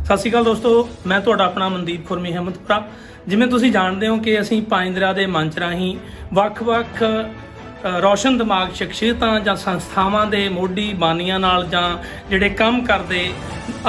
ਸਤਿ ਸ਼੍ਰੀ ਅਕਾਲ ਦੋਸਤੋ, ਮੈਂ ਤੁਹਾਡਾ ਆਪਣਾ ਮਨਦੀਪ ਖੁਰਮੀ ਅਹਿਮਦਪੁਰਾ। ਜਿਵੇਂ ਤੁਸੀਂ ਜਾਣਦੇ ਹੋ ਕਿ ਅਸੀਂ ਪੰਜ ਦਰਿਆ ਦੇ ਮੰਚ ਰਾਹੀਂ ਵੱਖ-ਵੱਖ ਰੌਸ਼ਨ ਦਿਮਾਗ ਸ਼ਖਸੀਅਤਾਂ ਜਾਂ ਸੰਸਥਾਵਾਂ ਦੇ ਮੋਢੀ ਬਾਨੀਆਂ ਨਾਲ ਜਾਂ ਜਿਹੜੇ ਕੰਮ ਕਰਦੇ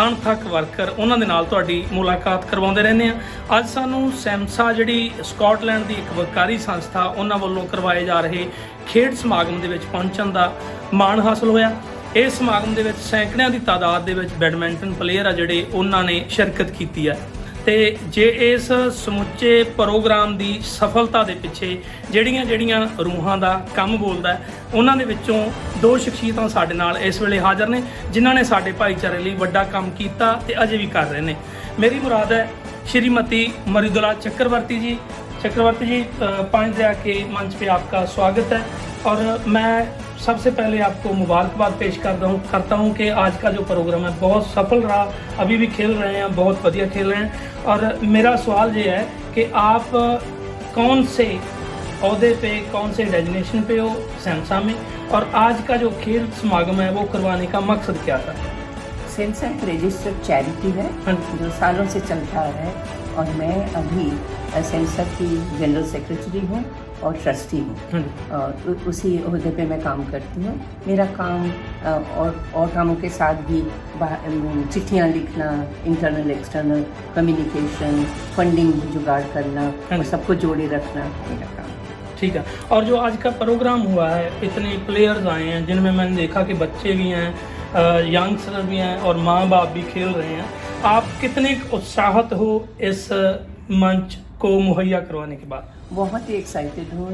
ਅਣਥੱਕ ਵਰਕਰ ਉਹਨਾਂ ਦੇ ਨਾਲ ਤੁਹਾਡੀ ਮੁਲਾਕਾਤ ਕਰਵਾਉਂਦੇ ਰਹਿੰਦੇ ਹਾਂ। ਅੱਜ ਸਾਨੂੰ ਸੈਮਸਾ ਜਿਹੜੀ ਸਕਾਟਲੈਂਡ ਦੀ ਇੱਕ ਵਕਾਰੀ ਸੰਸਥਾ ਉਹਨਾਂ ਵੱਲੋਂ ਕਰਵਾਏ ਜਾ ਰਹੇ ਖੇਡ ਸਮਾਗਮ ਦੇ ਵਿੱਚ ਪਹੁੰਚਣ ਦਾ ਮਾਣ ਹਾਸਲ ਹੋਇਆ। ਇਸ ਸਮਾਗਮ ਦੇ ਵਿੱਚ ਸੈਂਕੜਿਆਂ ਦੀ ਤਾਦਾਦ ਦੇ ਵਿੱਚ ਬੈਡਮਿੰਟਨ ਪਲੇਅਰ ਆ ਜਿਹੜੇ ਉਹਨਾਂ ਨੇ ਸ਼ਿਰਕਤ ਕੀਤੀ ਹੈ। ਤੇ ਜੇ ਇਸ ਸਮੁੱਚੇ ਪ੍ਰੋਗਰਾਮ ਦੀ ਸਫਲਤਾ ਦੇ ਪਿੱਛੇ ਜਿਹੜੀਆਂ ਰੂਹਾਂ ਦਾ ਕੰਮ ਬੋਲਦਾ ਉਹਨਾਂ ਦੇ ਵਿੱਚੋਂ ਦੋ ਸ਼ਖਸੀਅਤਾਂ ਸਾਡੇ ਨਾਲ ਇਸ ਵੇਲੇ ਹਾਜ਼ਰ ਨੇ ਜਿਨ੍ਹਾਂ ਨੇ ਸਾਡੇ ਭਾਈਚਾਰੇ ਲਈ ਵੱਡਾ ਕੰਮ ਕੀਤਾ ਤੇ ਅਜੇ ਵੀ ਕਰ ਰਹੇ ਨੇ। ਮੇਰੀ ਮੁਰਾਦ ਹੈ श्रीमती मृदुला चक्रवर्ती जी। चक्रवर्ती जी, पांच दरिया के मंच पे आपका स्वागत है और मैं सबसे पहले आपको मुबारकबाद पेश करता हूँ कि आज का जो प्रोग्राम है बहुत सफल रहा। अभी भी खेल रहे हैं, बहुत बढ़िया खेल रहे हैं। और मेरा सवाल ये है कि आप कौन से अहदे पे, कौन से डेजिग्नेशन पे हो सैमसा में, और आज का जो खेल समागम है वो करवाने का मकसद क्या था? सैमसा एक रजिस्टर्ड चैरिटी है जो सालों से चलता है और मैं अभी सैमसा की जनरल सेक्रेटरी हूँ और ट्रस्टी हूँ और उसी ओहदे पे मैं काम करती हूँ। मेरा काम और कामों के साथ भी चिट्ठियाँ लिखना, इंटरनल एक्सटर्नल कम्युनिकेशन, फंडिंग जुगाड़ करना और सबको जोड़े रखना मेरा काम। ठीक है। और जो आज का प्रोग्राम हुआ है, इतने प्लेयर्स आए हैं जिनमें मैंने देखा कि बच्चे भी हैं, यंगस्टर भी हैं और माँ बाप भी खेल रहे हैं। आप कितने उत्साहित हो इस मंच को मुहैया करवाने के बाद? बहुत ही एक्साइटेड हूँ।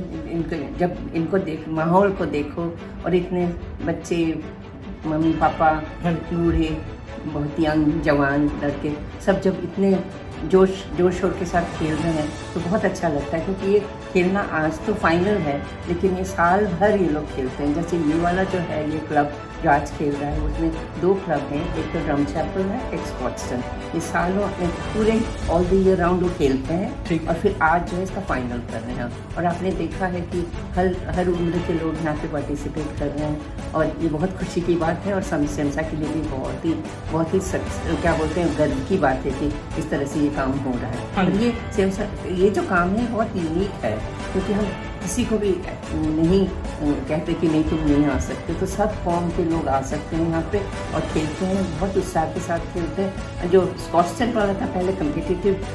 जब इनको माहौल को देखो और इतने बच्चे, मम्मी पापा, बूढ़े, बहुत यंग जवान लड़के सब जब इतने जोश शोर के साथ खेल रहे हैं तो बहुत अच्छा लगता है, क्योंकि ये खेलना आज तो फाइनल है लेकिन ये साल भर ये लोग खेलते हैं। जैसे ये वाला जो है, ये क्लब जो आज खेल रहा है उसमें दो क्लब हैं, एक तो ड्रम चैपल है, एक स्कॉटस्टन। ये सालों पूरे ऑल द ईयर राउंड वो खेलते हैं और फिर आज जो है इसका फाइनल कर रहे हैं। और आपने देखा है कि हर उम्र के लोग यहाँ पे पार्टिसिपेट कर रहे हैं और ये बहुत खुशी की बात है और सैमसा के लिए भी बहुत ही क्या बोलते हैं, गर्व की बात है कि इस तरह से ये काम हो रहा है। और ये सैमसा, ये जो काम है बहुत यूनिक है, क्योंकि हम किसी को भी नहीं कहते कि नहीं तुम नहीं आ सकते, तो सब फॉर्म के लोग आ सकते हैं यहाँ पे और खेलते हैं, बहुत उत्साह के साथ खेलते हैं। जो स्कॉटस्टन वाला था पहले कम्पिटिटिव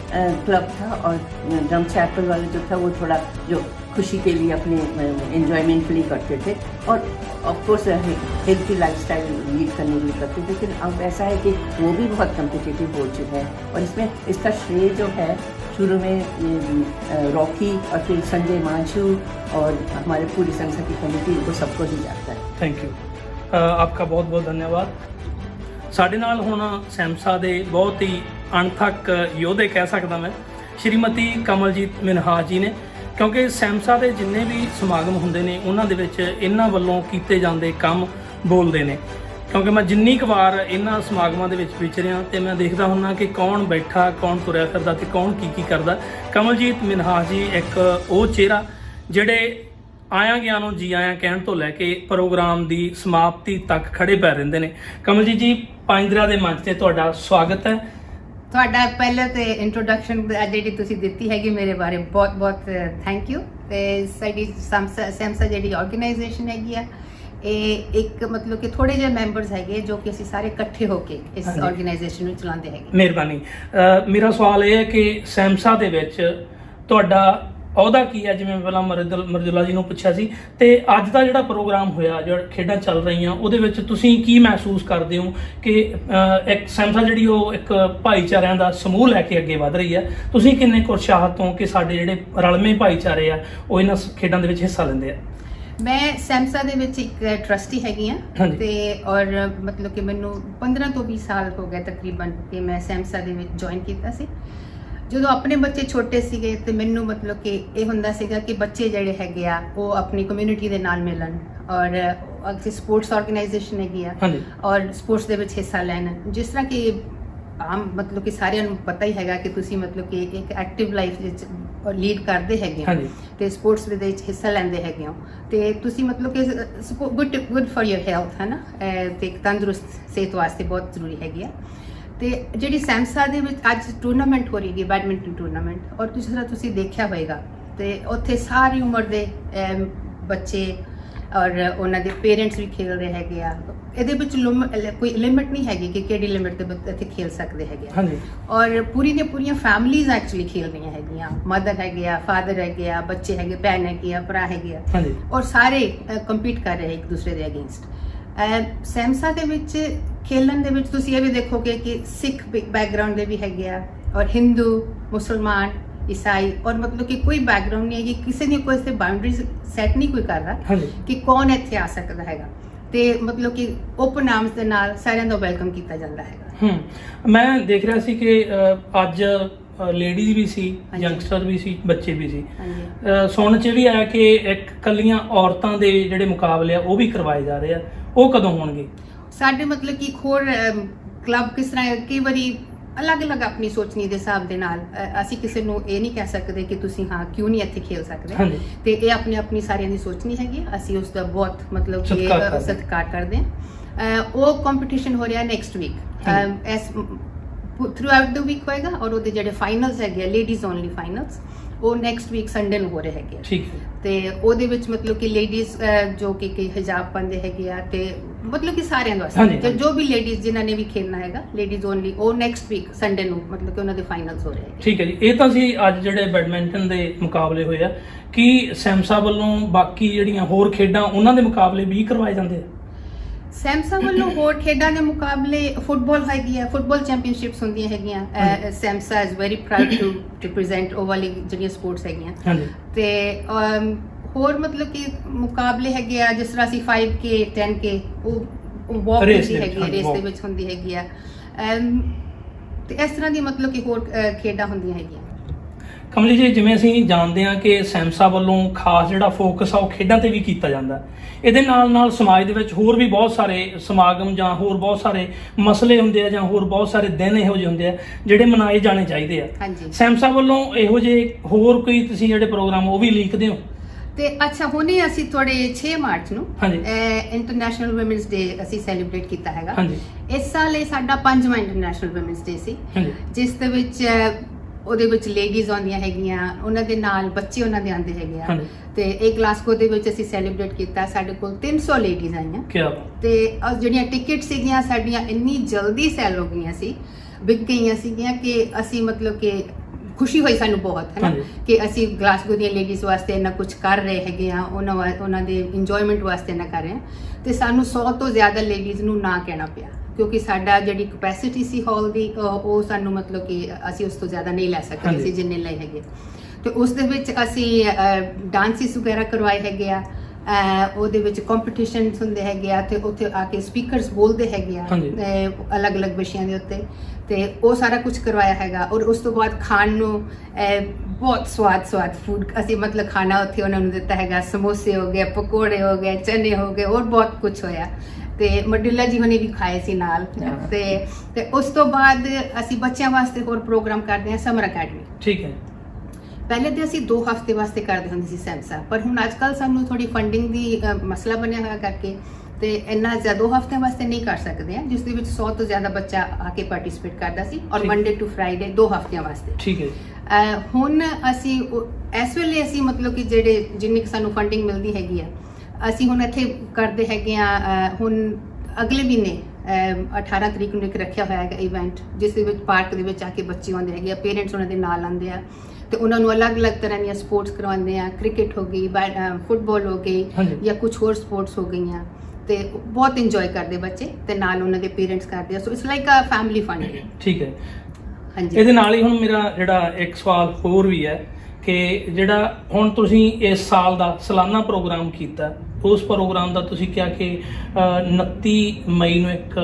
क्लब था और ड्रम चैपल वाला जो था वो थोड़ा जो खुशी के लिए अपने एंजॉयमेंट के लिए करते थे और ऑफकोर्स हेल्थी लाइफस्टाइल लीड करने के लिए करते थे। लेकिन अब ऐसा है कि वो भी बहुत कम्पिटिटिव हो चुका है और इसमें इसका श्रेय जो है शुरू में रॉकी और फिर संजय मांझू और हमारे पूरी संस्था की कमेटी को सबको ही जाता है। थैंक यू, आपका बहुत बहुत धन्यवाद। ਸਾਡੇ ਨਾਲ ਹੁਣ ਸੈਮਸਾ ਦੇ ਬਹੁਤ ਹੀ ਅਣਥੱਕ ਯੋਧੇ ਕਹਿ ਸਕਦਾ ਮੈਂ, ਸ਼੍ਰੀਮਤੀ ਕਮਲਜੀਤ ਮਿਨਹਾਸ ਜੀ ਨੇ, ਕਿਉਂਕਿ ਸੈਮਸਾ ਦੇ ਜਿੰਨੇ ਵੀ ਸਮਾਗਮ ਹੁੰਦੇ ਨੇ ਉਹਨਾਂ ਦੇ ਵਿੱਚ ਇਹਨਾਂ ਵੱਲੋਂ ਕੀਤੇ ਜਾਂਦੇ ਕੰਮ ਬੋਲਦੇ ਨੇ। ਕਿਉਂਕਿ ਮੈਂ ਜਿੰਨੀ ਕੁ ਵਾਰ ਇਹਨਾਂ ਸਮਾਗਮਾਂ ਦੇ ਵਿੱਚ ਵਿਚਰਿਆ ਤੇ ਮੈਂ ਦੇਖਦਾ ਹੁੰਨਾ ਕਿ ਕੌਣ ਬੈਠਾ, ਕੌਣ ਤੁਰਿਆ ਫਿਰਦਾ ਤੇ ਕੌਣ ਕੀ ਕਰਦਾ। ਕਮਲਜੀਤ ਮਿਨਹਾਸ ਜੀ ਇੱਕ ਉਹ ਚਿਹਰਾ ਜਿਹੜੇ ਆਇਆਂ ਗਿਆ ਨੂੰ ਜੀ ਆਇਆਂ ਕਹਿਣ ਤੋਂ ਲੈ ਕੇ ਪ੍ਰੋਗਰਾਮ ਦੀ ਸਮਾਪਤੀ ਤੱਕ ਖੜੇ ਪੈ ਰਹਿੰਦੇ ਨੇ। ਕਮਲਜੀਤ ਜੀ, ਪੰਜ ਦਰਿਆ ਦੇ ਮੰਚ ਤੇ ਤੁਹਾਡਾ ਸਵਾਗਤ ਹੈ। ਤੁਹਾਡਾ ਪਹਿਲੇ ਤੇ ਇੰਟਰੋਡਕਸ਼ਨ ਜਿਹੜੀ ਤੁਸੀਂ ਦਿੱਤੀ ਹੈਗੀ ਮੇਰੇ ਬਾਰੇ ਬਹੁਤ ਥੈਂਕ ਯੂ। ਤੇ ਸਾਡੀ ਸੈਮਸਾ ਜਿਹੜੀ ਆਰਗੇਨਾਈਜੇਸ਼ਨ ਹੈਗੀ ਆ, ਇਹ ਇੱਕ ਮਤਲਬ ਕਿ ਥੋੜੇ ਜਿਹੇ ਮੈਂਬਰਸ ਹੈਗੇ ਜੋ ਕਿ ਅਸੀਂ ਸਾਰੇ ਇਕੱਠੇ ਹੋ ਕੇ ਇਸ ਆਰਗੇਨਾਈਜੇਸ਼ਨ ਨੂੰ ਚਲਾਉਂਦੇ ਹੈਗੇ। ਮਿਹਰਬਾਨੀ। ਮੇਰਾ ਸਵਾਲ ਇਹ ਹੈ ਕਿ ਸੈਮਸਾ ਦੇ ਵਿੱਚ ਤੁਹਾਡਾ ਅਹੁਦਾ ਕੀ ਹੈ? ਜਿਵੇਂ ਪਹਿਲਾਂ ਮਰਦੁਲਾ ਜੀ ਨੂੰ ਪੁੱਛਿਆ ਸੀ, ਤੇ ਅੱਜ ਦਾ ਜਿਹੜਾ ਪ੍ਰੋਗਰਾਮ ਹੋਇਆ, ਜਿਹੜਾ ਖੇਡਾਂ ਚੱਲ ਰਹੀਆਂ ਉਹਦੇ ਵਿੱਚ ਤੁਸੀਂ ਕੀ ਮਹਿਸੂਸ ਕਰਦੇ ਹੋ ਕਿ ਇੱਕ ਸੈਮਸਾ ਜਿਹੜੀ ਉਹ ਇੱਕ ਭਾਈਚਾਰਿਆਂ ਦਾ ਸਮੂਹ ਲੈ ਕੇ ਅੱਗੇ ਵਧ ਰਹੀ ਹੈ? ਤੁਸੀਂ ਕਿੰਨੇ ਕੁ ਉਤਸ਼ਾਹਿਤ ਹੋ ਕਿ ਸਾਡੇ ਜਿਹੜੇ ਰਲਵੇਂ ਭਾਈਚਾਰੇ ਆ ਉਹ ਇਹਨਾਂ ਖੇਡਾਂ ਦੇ ਵਿੱਚ ਹਿੱਸਾ ਲੈਂਦੇ ਆ? ਮੈਂ ਸੈਮਸਾ ਦੇ ਵਿੱਚ ਇੱਕ ਟਰਸਟੀ ਹੈਗੀ ਆ ਤੇ ਔਰ ਮਤਲਬ ਕਿ ਮੈਨੂੰ 15 ਤੋਂ 20 ਸਾਲ ਹੋ ਗਏ ਤਕਰੀਬਨ ਕਿ ਮੈਂ ਸੈਮਸਾ ਦੇ ਵਿੱਚ ਜੁਆਇਨ ਕੀਤਾ ਸੀ। ਜਦੋਂ ਆਪਣੇ ਬੱਚੇ ਛੋਟੇ ਸੀਗੇ ਤੇ ਮੈਨੂੰ ਮਤਲਬ ਕਿ ਇਹ ਹੁੰਦਾ ਸੀਗਾ ਕਿ ਬੱਚੇ ਜਿਹੜੇ ਹੈਗੇ ਆ ਉਹ ਆਪਣੀ ਕਮਿਊਨਿਟੀ ਦੇ ਨਾਲ ਮਿਲਣ ਔਰ ਅਸੀਂ ਸਪੋਰਟਸ ਆਰਗੇਨਾਈਜੇਸ਼ਨ ਹੈਗੀ ਆ ਔਰ ਸਪੋਰਟਸ ਦੇ ਵਿੱਚ ਹਿੱਸਾ ਲੈਣ। ਜਿਸ ਤਰ੍ਹਾਂ ਕਿ ਆਮ ਮਤਲਬ ਕਿ ਸਾਰਿਆਂ ਨੂੰ ਪਤਾ ਹੀ ਹੈਗਾ ਕਿ ਤੁਸੀਂ ਮਤਲਬ ਕਿ ਇੱਕ ਐਕਟਿਵ ਲਾਈਫ ਵਿੱਚ ਲੀਡ ਕਰਦੇ ਹੈਗੇ ਹੋ ਤੇ ਸਪੋਰਟਸ ਦੇ ਵਿੱਚ ਹਿੱਸਾ ਲੈਂਦੇ ਹੈਗੇ ਹੋ ਤੇ ਤੁਸੀਂ ਮਤਲਬ ਕਿ ਗੁੱਡ ਫॉर योर ਹੈਲਥ ਹੈ ਨਾ, ਤੇ ਇੱਕ ਤੰਦਰੁਸਤ ਸਿਹਤ ਵਾਸਤੇ ਬਹੁਤ ਜ਼ਰੂਰੀ ਹੈਗੀ ਆ। ਤੇ ਜਿਹੜੀ ਸੈਮਸਾ ਦੇ ਵਿੱਚ ਅੱਜ ਟੂਰਨਾਮੈਂਟ ਹੋ ਰਹੀ ਹੈ ਬੈਡਮਿੰਟਨ ਟੂਰਨਾਮੈਂਟ, ਔਰ ਜਿਸ ਤਰ੍ਹਾਂ ਤੁਸੀਂ ਦੇਖਿਆ ਹੋਵੇਗਾ ਤੇ ਉੱਥੇ ਸਾਰੀ ਉਮਰ ਦੇ ਬੱਚੇ ਔਰ ਉਹਨਾਂ ਦੇ ਪੇਰੈਂਟਸ ਵੀ ਖੇਡ ਰਹੇ ਹੈਗੇ ਆ। ਇਹਦੇ ਵਿੱਚ ਕੋਈ ਲਿਮਿਟ ਨਹੀਂ ਹੈਗੀ ਕਿ ਕਿਹੜੀ ਲਿਮਿਟ ਦੇ ਬੱਚੇ ਇੱਥੇ ਖੇਡ ਸਕਦੇ ਹੈਗੇ ਆ। ਹਾਂਜੀ। ਔਰ ਪੂਰੀ ਦੀਆਂ ਪੂਰੀਆਂ ਫੈਮਲੀਜ਼ ਐਕਚੁਅਲੀ ਖੇਡ ਰਹੀਆਂ ਹੈਗੀਆਂ, ਮਦਰ ਹੈਗੇ ਆ, ਫਾਦਰ ਹੈਗੇ ਆ, ਬੱਚੇ ਹੈਗੇ, ਭੈਣ ਹੈਗੀ ਆ, ਭਰਾ ਹੈਗੇ ਆ, ਹਾਂਜੀ। ਔਰ ਸਾਰੇ ਕੰਪੀਟ ਕਰ ਰਹੇ ਇੱਕ ਦੂਸਰੇ ਦੇ ਅਗੇਂਸਟ। ਸੈਮਸਾ ਦੇ ਵਿੱਚ ਖੇਲਣ ਦੇ ਵਿੱਚ ਤੁਸੀਂ ਇਹ ਵੀ ਦੇਖੋਗੇ ਕਿ ਸਿੱਖ ਬੈਕਗ੍ਰਾਉਂਡ ਦੇ ਵੀ ਹੈਗੇ ਆ, ਔਰ ਹਿੰਦੂ, ਮੁਸਲਮਾਨ, ਈਸਾਈ, ਔਰ ਮਤਲਬ ਕਿ ਕੋਈ ਬੈਕਗ੍ਰਾਉਂਡ ਨਹੀਂ ਹੈਗੀ, ਕਿਸੇ ਦੀ ਕੋਈ ਬਾਉਂਡਰੀਜ਼ ਸੈੱਟ ਨਹੀਂ ਕੋਈ ਕਰ ਰਿਹਾ ਕਿ ਕੌਣ ਇੱਥੇ ਆ ਸਕਦਾ ਹੈਗਾ, ਤੇ ਮਤਲਬ ਕਿ ਓਪਨ ਆਰਮਸ ਦੇ ਨਾਲ ਸਾਰਿਆਂ ਦਾ ਵੈਲਕਮ ਕੀਤਾ ਜਾਂਦਾ ਹੈਗਾ। ਮੈਂ ਦੇਖ ਰਿਹਾ ਸੀ ਕਿ ਅੱਜ ਲੇਡੀਜ਼ ਵੀ ਸੀ, ਯੰਗਸਟਰ ਵੀ ਸੀ, ਬੱਚੇ ਵੀ ਸੀ। ਸੁਣਨ ਚ ਵੀ ਆਇਆ ਕਿ ਇੱਕ ਕੱਲੀਆਂ ਔਰਤਾਂ ਦੇ ਜਿਹੜੇ ਮੁਕਾਬਲੇ ਆ ਉਹ ਵੀ ਕਰਵਾਏ ਜਾ ਰਹੇ ਆ, ਉਹ ਕਦੋਂ ਹੋਣਗੇ? ਸਾਡੇ ਮਤਲਬ ਕਿ ਹੋਰ ਕਲੱਬ ਕਿਸ ਤਰ੍ਹਾਂ ਕਈ ਵਾਰੀ ਅਲੱਗ-ਅਲੱਗ ਆਪਣੀ ਸੋਚਣੀ ਦੇ ਹਿਸਾਬ ਦੇ ਨਾਲ ਅਸੀਂ ਕਿਸੇ ਨੂੰ ਇਹ ਨਹੀਂ ਕਹਿ ਸਕਦੇ ਕਿ ਤੁਸੀਂ ਹਾਂ ਕਿਉਂ ਨਹੀਂ ਇੱਥੇ ਖੇਡ ਸਕਦੇ, ਤੇ ਇਹ ਆਪਣੀ ਸਾਰਿਆਂ ਦੀ ਸੋਚਣੀ ਹੈਗੀ, ਅਸੀਂ ਉਸ ਦਾ ਬਹੁਤ ਮਤਲਬ ਕਿ ਸਤਿਕਾਰ ਕਰਦੇ ਹਾਂ। ਉਹ ਕੰਪੀਟੀਸ਼ਨ ਹੋ ਰਿਹਾ next week, as throughout the week ਹੋਏਗਾ, ਔਰ ਉਹਦੇ ਜਿਹੜੇ ਫਾਈਨਲਸ ਹੈਗੇ ਲੇਡੀਜ਼ ਓਨਲੀ ਫਾਈਨਲਸ, ਉਹ ਨੈਕਸਟ ਵੀਕ ਸੰਡੇ ਨੂੰ ਹੋ ਰਹੇ ਹੈਗੇ। ਠੀਕ ਹੈ। ਤੇ ਉਹਦੇ ਵਿੱਚ ਮਤਲਬ ਕਿ ਲੇਡੀਜ਼ ਜੋ ਕਿ ਹਿਜਾਬ ਪਾਉਂਦੇ ਹੈਗੇ ਆ, ਤੇ ਮਤਲਬ ਕਿ ਸਾਰਿਆਂ ਵਾਸਤੇ ਜੋ ਵੀ ਲੇਡੀਜ਼ ਜਿਨ੍ਹਾਂ ਨੇ ਵੀ ਖੇਡਣਾ ਹੈਗਾ ਲੇਡੀਜ਼ ਓਨਲੀ, ਉਹ ਨੈਕਸਟ ਵੀਕ ਸੰਡੇ ਨੂੰ ਮਤਲਬ ਕਿ ਉਹਨਾਂ ਦੇ ਫਾਈਨਲਸ ਹੋ ਰਹੇ ਹੈਗੇ। ਠੀਕ ਹੈ ਜੀ। ਇਹ ਤਾਂ ਸੀ ਅੱਜ ਜਿਹੜੇ ਬੈਡਮਿੰਟਨ ਦੇ ਮੁਕਾਬਲੇ ਹੋਏ ਆ, ਕੀ ਸੈਮਸਾ ਵੱਲੋਂ ਬਾਕੀ ਜਿਹੜੀਆਂ ਹੋਰ ਖੇਡਾਂ ਉਹਨਾਂ ਦੇ ਮੁਕਾਬਲੇ ਵੀ ਕਰਵਾਏ ਜਾਂਦੇ ਆ? ਸੈਮਸਾ ਵੱਲੋਂ ਹੋਰ ਖੇਡਾਂ ਦੇ ਮੁਕਾਬਲੇ ਫੁੱਟਬਾਲ ਹੈਗੀ ਆ, ਫੁੱਟਬਾਲ ਚੈਂਪੀਅਨਸ਼ਿਪਸ ਹੁੰਦੀਆਂ ਹੈਗੀਆਂ। ਸੈਮਸਾ is very proud to present ਉਹ ਵਾਲੀ ਜਿਹੜੀਆਂ ਸਪੋਰਟਸ ਹੈਗੀਆਂ। ਤੇ ਹੋਰ ਮਤਲਬ ਕਿ ਮੁਕਾਬਲੇ ਹੈਗੇ ਆ, ਜਿਸ ਤਰ੍ਹਾਂ ਅਸੀਂ 5K 10K ਉਹ ਵਾਕ ਹੁੰਦੀ ਹੈਗੀ, ਰੇਸ ਦੇ ਵਿੱਚ ਹੁੰਦੀ ਹੈਗੀ ਆ, ਤੇ ਇਸ ਤਰ੍ਹਾਂ ਦੀ ਮਤਲਬ ਕਿ ਹੋਰ ਖੇਡਾਂ ਹੁੰਦੀਆਂ ਹੈਗੀਆਂ। ਕਮਲੀ ਜੀ, ਜਿਵੇਂ ਅਸੀਂ ਜਾਣਦੇ ਹਾਂ ਕਿ ਸੈਮਸਾ ਵੱਲੋਂ ਖਾਸ ਜਿਹੜਾ ਫੋਕਸ ਆ ਉਹ ਖੇਡਾਂ ਤੇ ਵੀ ਕੀਤਾ ਜਾਂਦਾ, ਇਹਦੇ ਨਾਲ ਨਾਲ ਸਮਾਜ ਦੇ ਵਿੱਚ ਹੋਰ ਵੀ ਬਹੁਤ ਸਾਰੇ ਸਮਾਗਮ ਜਾਂ ਹੋਰ ਬਹੁਤ ਸਾਰੇ ਮਸਲੇ ਹੁੰਦੇ ਆ, ਜਾਂ ਹੋਰ ਬਹੁਤ ਸਾਰੇ ਦਿਨ ਇਹੋ ਜਿਹੇ ਹੁੰਦੇ ਆ ਜਿਹੜੇ ਮਨਾਏ ਜਾਣੇ ਚਾਹੀਦੇ ਆ। ਸੈਮਸਾ ਵੱਲੋਂ ਇਹੋ ਜਿਹੇ ਹੋਰ ਕੋਈ ਤੁਸੀਂ ਜਿਹੜੇ ਪ੍ਰੋਗਰਾਮ ਉਹ ਵੀ ਲੀਕਦੇ ਹੋ? ਤੇ ਅੱਛਾ, ਹੁਣੇ ਅਸੀਂ ਤੁਹਾਡੇ 6 ਮਾਰਚ ਨੂੰ ਇੰਟਰਨੈਸ਼ਨਲ ਵੂਮਨਸ ਡੇ ਅਸੀਂ ਸੈਲੀਬ੍ਰੇਟ ਕੀਤਾ ਹੈਗਾ। ਇਸ ਸਾਲ ਇਹ ਸਾਡਾ 5ਵਾਂ ਇੰਟਰਨੈਸ਼ਨਲ ਵੂਮਨਸ ਡੇ ਸੀ, ਜਿਸ ਦੇ ਵਿੱਚ ਉਹਦੇ ਵਿੱਚ ਲੇਡੀਜ਼ ਆਉਂਦੀਆਂ ਹੈਗੀਆਂ, ਉਹਨਾਂ ਦੇ ਨਾਲ ਬੱਚੇ ਉਹਨਾਂ ਦੇ ਆਉਂਦੇ ਹੈਗੇ ਆ, ਤੇ ਇਹ ਗਲਾਸਗੋ ਦੇ ਵਿੱਚ ਅਸੀਂ ਸੈਲੀਬ੍ਰੇਟ ਕੀਤਾ। ਸਾਡੇ ਕੋਲ 300 ਲੇਡੀਜ਼ ਆਈਆਂ, ਤੇ ਜਿਹੜੀਆਂ ਟਿਕਟ ਸੀਗੀਆਂ ਸਾਡੀਆਂ ਇੰਨੀ ਜਲਦੀ ਸੈਲ ਹੋ ਗਈਆਂ ਸੀ, ਵਿਕ ਗਈਆਂ ਸੀਗੀਆਂ ਕਿ ਅਸੀਂ ਮਤਲਬ ਕਿ ਖੁਸ਼ੀ ਹੋਈ ਸਾਨੂੰ ਬਹੁਤ, ਹੈ ਨਾ, ਕਿ ਅਸੀਂ ਗਲਾਸਗੋ ਦੀਆਂ ਲੇਡੀਜ਼ ਵਾਸਤੇ ਇੰਨਾ ਕੁਝ ਕਰ ਰਹੇ ਹੈਗੇ ਆ, ਉਹਨਾਂ ਦੇ ਇੰਜੋਇਮੈਂਟ ਵਾਸਤੇ ਇੰਨਾ ਕਰ ਰਹੇ ਆ, ਤੇ ਸਾਨੂੰ 100 ਤੋਂ ਜ਼ਿਆਦਾ ਲੇਡੀਜ਼ ਨੂੰ ਨਾ ਕਹਿਣਾ ਪਿਆ, ਕਿਉਂਕਿ ਸਾਡਾ ਜਿਹੜੀ ਕਪੈਸਿਟੀ ਸੀ ਹਾਲ ਦੀ ਉਹ ਸਾਨੂੰ ਮਤਲਬ ਕਿ ਅਸੀਂ ਉਸ ਤੋਂ ਜ਼ਿਆਦਾ ਨਹੀਂ ਲੈ ਸਕਦੇ ਸੀ ਜਿੰਨੇ ਲਏ ਹੈਗੇ। ਤੇ ਉਸ ਦੇ ਵਿੱਚ ਅਸੀਂ ਡਾਂਸਿਸ ਵਗੈਰਾ ਕਰਵਾਏ ਹੈਗੇ ਆ, ਉਹਦੇ ਵਿੱਚ ਕੰਪੀਟੀਸ਼ਨਸ ਹੁੰਦੇ ਹੈਗੇ ਆ, ਤੇ ਉੱਥੇ ਆ ਕੇ ਸਪੀਕਰਸ ਬੋਲਦੇ ਹੈਗੇ ਆ ਅਲੱਗ-ਅਲੱਗ ਵਿਸ਼ਿਆਂ ਦੇ ਉੱਤੇ, ਤੇ ਉਹ ਸਾਰਾ ਕੁਝ ਕਰਵਾਇਆ ਹੈਗਾ। ਔਰ ਉਸ ਤੋਂ ਬਾਅਦ ਖਾਣ ਨੂੰ ਬਹੁਤ ਸਵਾਦ ਫੂਡ ਅਸੀਂ ਮਤਲਬ ਖਾਣਾ ਉੱਥੇ ਉਹਨਾਂ ਨੂੰ ਦਿੱਤਾ ਹੈਗਾ, ਸਮੋਸੇ ਹੋ ਗਏ, ਪਕੌੜੇ ਹੋ ਗਏ, ਚਨੇ ਹੋ ਗਏ, ਹੋਰ ਬਹੁਤ ਕੁਝ ਹੋਇਆ, ਤੇ ਮਡਿਲਾ ਜੀ ਹੁਣੇ ਵੀ ਖਾਏ ਸੀ ਨਾਲ। ਤੇ ਉਸ ਤੋਂ ਬਾਅਦ ਅਸੀਂ ਬੱਚਿਆਂ ਵਾਸਤੇ ਹੋਰ ਪ੍ਰੋਗਰਾਮ ਕਰਦੇ ਹਾਂ, ਸਮਰ ਅਕੈਡਮੀ। ਠੀਕ ਹੈ। ਪਹਿਲੇ ਤੇ ਅਸੀਂ 2 ਹਫ਼ਤੇ ਵਾਸਤੇ ਕਰਦੇ ਹੁੰਦੇ ਸੀ ਸੈਮਸਾ, ਪਰ ਹੁਣ ਅੱਜ ਕੱਲ੍ਹ ਸਾਨੂੰ ਥੋੜੀ ਫੰਡਿੰਗ ਦੀ ਮਸਲਾ ਬਣਿਆ ਹੋਇਆ ਕਰਕੇ ਤੇ ਇੰਨਾ ਜ਼ਿਆਦਾ 2 ਹਫ਼ਤਿਆਂ ਵਾਸਤੇ ਨਹੀਂ ਕਰ ਸਕਦੇ ਆ, ਜਿਸ ਦੇ ਵਿੱਚ 100 ਤੋਂ ਜ਼ਿਆਦਾ ਬੱਚਾ ਆ ਕੇ ਪਾਰਟਿਸਿਪੇਟ ਕਰਦਾ ਸੀ, ਔਰ ਮੰਡੇ ਟੂ ਫਰਾਈਡੇ 2 ਹਫ਼ਤਿਆਂ ਵਾਸਤੇ। ਠੀਕ ਹੈ। ਹੁਣ ਅਸੀਂ ਇਸ ਵੇਲੇ ਅਸੀਂ ਮਤਲਬ ਕਿ ਜਿੰਨੀ ਸਾਨੂੰ ਫੰਡਿੰਗ ਮਿਲਦੀ ਹੈਗੀ ਆ, ਅਸੀਂ ਹੁਣ ਇੱਥੇ ਕਰਦੇ ਹੈਗੇ ਆ। ਹੁਣ ਅਗਲੇ ਮਹੀਨੇ 18 ਤਰੀਕ ਨੂੰ ਇੱਕ ਰੱਖਿਆ ਹੋਇਆ ਹੈਗਾ ਇਵੈਂਟ, ਜਿਸ ਦੇ ਵਿੱਚ ਪਾਰਕ ਦੇ ਵਿੱਚ ਆ ਕੇ ਬੱਚੇ ਆਉਂਦੇ ਹੈਗੇ ਆ, ਪੇਰੈਂਟਸ ਉਹਨਾਂ ਦੇ ਨਾਲ ਆਉਂਦੇ ਆ, ਤੇ ਉਹਨਾਂ ਨੂੰ ਅਲੱਗ-ਅਲੱਗ ਤਰ੍ਹਾਂ ਦੀਆਂ ਸਪੋਰਟਸ ਕਰਵਾਉਂਦੇ ਆ, ਕ੍ਰਿਕਟ ਹੋ ਗਈ, ਫੁੱਟਬਾਲ ਹੋ ਗਈ, ਜਾਂ ਕੁਝ ਹੋਰ ਸਪੋਰਟਸ ਹੋ ਗਈਆਂ, ਤੇ ਬਹੁਤ ਇੰਜੋਏ ਕਰਦੇ ਬੱਚੇ, ਤੇ ਨਾਲ ਉਹਨਾਂ ਦੇ ਪੇਰੈਂਟਸ ਕਰਦੇ ਆ। So it's like a family fund. ਠੀਕ ਹੈ। ਹਾਂਜੀ। ਇਹਦੇ ਨਾਲ ਹੀ ਹੁਣ ਮੇਰਾ ਜਿਹੜਾ ਇੱਕ ਸਵਾਲ ਹੋਰ ਵੀ ਹੈ ਕਿ ਜਿਹੜਾ ਹੁਣ ਤੁਸੀਂ ਇਸ ਸਾਲ ਦਾ ਸਾਲਾਨਾ ਪ੍ਰੋਗਰਾਮ ਕੀਤਾ, ਉਸ ਪ੍ਰੋਗਰਾਮ ਦਾ ਤੁਸੀਂ ਕਿਹਾ ਕਿ 29 ਮਈ ਨੂੰ ਇੱਕ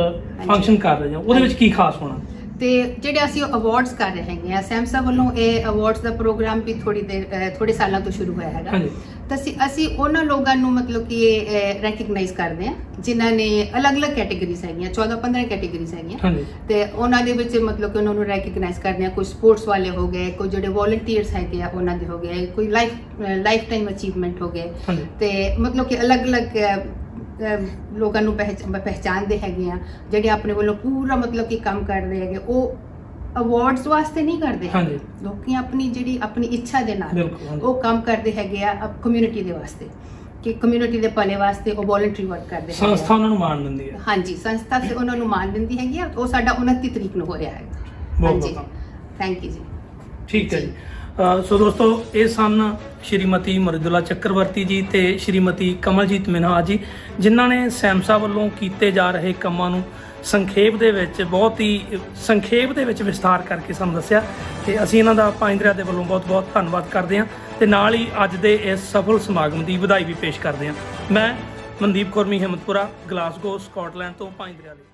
ਫੰਕਸ਼ਨ ਕਰ ਰਹੇ ਹੋ, ਉਹਦੇ ਵਿੱਚ ਕੀ ਖਾਸ ਹੋਣਾ? ਤੇ ਜਿਹੜੇ ਅਸੀਂ ਅਵਾਰਡਸ ਕਰ ਰਹੇ ਹੈਗੇ ਆ ਸੈਮਸਾ ਵੱਲੋਂ, ਇਹ ਅਵਾਰਡਸ ਦਾ ਪ੍ਰੋਗਰਾਮ ਵੀ ਥੋੜੇ ਸਾਲਾਂ ਤੋਂ ਸ਼ੁਰੂ ਹੋਇਆ ਹੈਗਾ। ਤਾਂ ਅਸੀਂ ਉਹਨਾਂ ਲੋਕਾਂ ਨੂੰ ਮਤਲਬ ਕਿ ਰੈਕਗਨਾਈਜ਼ ਕਰਦੇ ਆ ਜਿਨ੍ਹਾਂ ਨੇ ਅਲੱਗ-ਅਲੱਗ ਕੈਟੇਗਰੀਜ਼ ਹੈਗੀਆਂ, 14-15 ਕੈਟੇਗਰੀਜ਼ ਹੈਗੀਆਂ, ਤੇ ਉਹਨਾਂ ਦੇ ਵਿੱਚ ਮਤਲਬ ਕਿ ਉਹਨਾਂ ਨੂੰ ਰੈਕਗਨਾਈਜ਼ ਕਰਦੇ ਆ। ਕੋਈ ਸਪੋਰਟਸ ਵਾਲੇ ਹੋ ਗਏ, ਕੋਈ ਜਿਹੜੇ ਵੋਲੰਟੀਅਰਸ ਹੈਗੇ ਆ ਉਹਨਾਂ ਦੇ ਹੋ ਗਏ, ਕੋਈ ਲਾਈਫ ਟਾਈਮ ਅਚੀਵਮੈਂਟ ਹੋ ਗਏ, ਤੇ ਮਤਲਬ ਕਿ ਅਲੱਗ-ਅਲੱਗ ਲੋਕਾਂ ਨੂੰ ਪਹਿਚਾਣਦੇ ਹੈਗੇ ਆ, ਜਿਹੜੇ ਆਪਣੇ ਵੱਲੋਂ ਪੂਰਾ ਮਤਲਬ ਕਿ ਕੰਮ ਕਰਦੇ ਹੈਗੇ, ਉਹ ਅਵਾਰਡਸ ਵਾਸਤੇ ਨਹੀਂ ਕਰਦੇ ਹੈਗੇ। ਲੋਕੀ ਆਪਣੀ ਜਿਹੜੀ ਆਪਣੀ ਇੱਛਾ ਦੇ ਨਾਲ ਉਹ ਕੰਮ ਕਰਦੇ ਹੈਗੇ ਆ ਕਮਿਊਨਿਟੀ ਦੇ ਵਾਸਤੇ, ਕਿ ਕਮਿਊਨਿਟੀ ਦੇ ਭਲੇ ਵਾਸਤੇ ਉਹ ਵੋਲੰਟਰੀ ਵਰਕ ਕਰਦੇ ਹੈਗੇ। ਸੰਸਥਾ ਉਹਨਾਂ ਨੂੰ ਮਾਣ ਦਿੰਦੀ ਹੈ। ਹਾਂਜੀ, ਸੰਸਥਾ ਤੇ ਉਹਨਾਂ ਨੂੰ ਮਾਣ ਦਿੰਦੀ ਹੈਗੀ ਆ। ਉਹ ਸਾਡਾ 29 ਤਰੀਕ ਨੂੰ ਹੋ ਰਿਹਾ ਹੈ। ਹਾਂਜੀ, ਥੈਂਕ ਯੂ ਜੀ। ਠੀਕ ਹੈ ਜੀ। ਸੋ ਦੋਸਤੋ, ਇਹ ਸਨ ਸ਼੍ਰੀਮਤੀ ਮਰਦੁਲਾ ਚੱਕਰਵਰਤੀ ਜੀ ਤੇ ਸ਼੍ਰੀਮਤੀ ਕਮਲਜੀਤ ਮਿਨਹਾਸ ਜੀ, ਜਿਨ੍ਹਾਂ ਨੇ ਸੈਮਸਾ ਵੱਲੋਂ ਕੀਤੇ ਜਾ ਰਹੇ ਕੰਮਾਂ ਨੂੰ ਸੰਖੇਪ ਦੇ ਵਿੱਚ, ਬਹੁਤ ਹੀ ਸੰਖੇਪ ਦੇ ਵਿੱਚ ਵਿਸਥਾਰ ਕਰਕੇ ਸਾਨੂੰ ਦੱਸਿਆ, ਤੇ ਅਸੀਂ ਇਹਨਾਂ ਦਾ ਪਾਇੰਦਰਾ ਦੇ ਵੱਲੋਂ ਬਹੁਤ ਬਹੁਤ ਧੰਨਵਾਦ ਕਰਦੇ ਹਾਂ, ਤੇ ਨਾਲ ਹੀ ਅੱਜ ਦੇ ਇਸ ਸਫਲ ਸਮਾਗਮ ਦੀ ਵਧਾਈ ਵੀ ਪੇਸ਼ ਕਰਦੇ ਹਾਂ। ਮੈਂ ਮਨਦੀਪ ਖੁਰਮੀ ਹਿੰਮਤਪੁਰਾ, ਗਲਾਸਗੋ, ਸਕਾਟਲੈਂਡ ਤੋਂ ਪਾਇੰਦਰਾ ਲਈ।